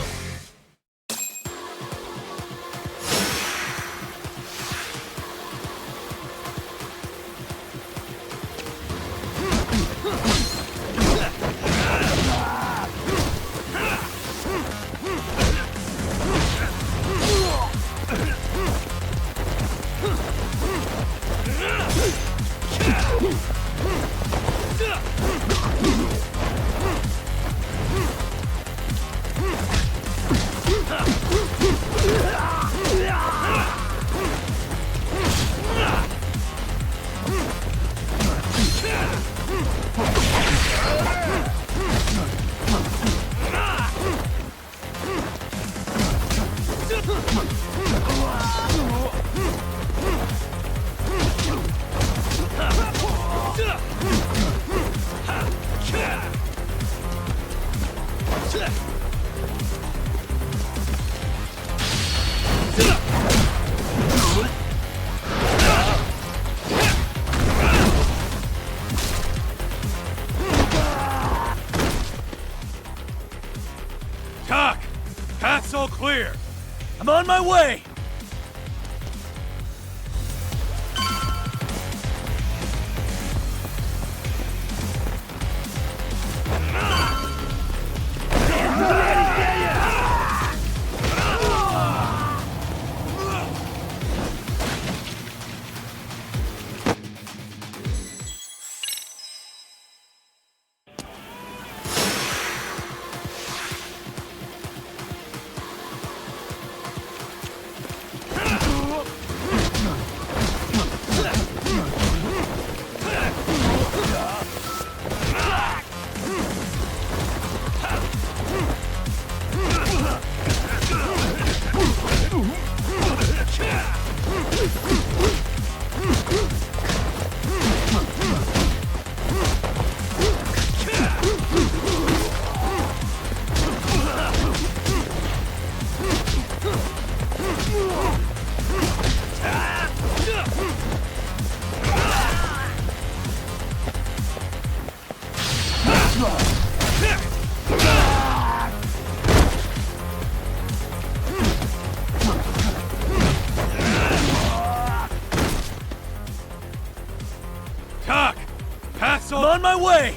Doc! Path's all clear! I'm on my way! Doc! Path's all... I'm on my way!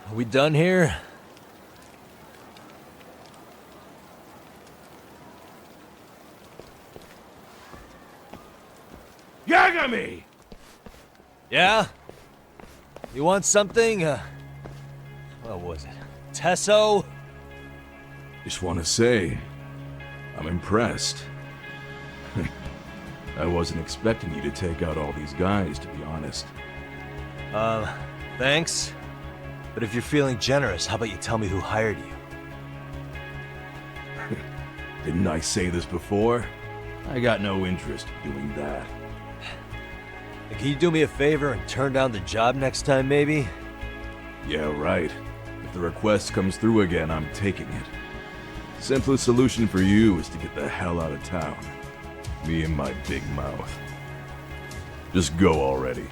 Are we done here? Yagami! Yeah? You want something? What was it? Tesso? Just want to say, I'm impressed. I wasn't expecting you to take out all these guys, to be honest. Thanks. But if you're feeling generous, how about you tell me who hired you? Didn't I say this before? I got no interest in doing that. Can you do me a favor and turn down the job next time, maybe? Yeah, right. If the request comes through again, I'm taking it. Simplest solution for you is to get the hell out of town. Me and my big mouth. Just go already.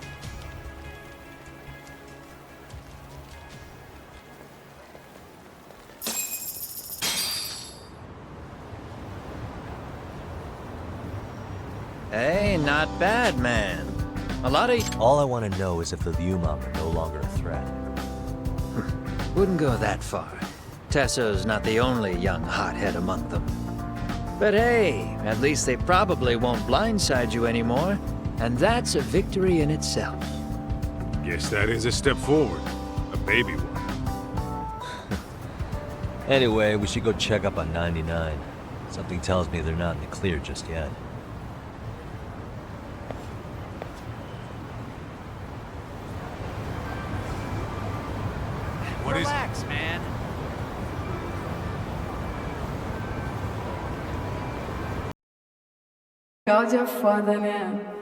Hey, not bad, man. A lot of... All I want to know is if the Liumang are no longer a threat. Wouldn't go that far. Tesso's not the only young hothead among them. But hey, at least they probably won't blindside you anymore, and that's a victory in itself. Guess that is a step forward. A baby one. Anyway, we should go check up on 99. Something tells me they're not in the clear just yet. Relax, man. God, you're foda, né?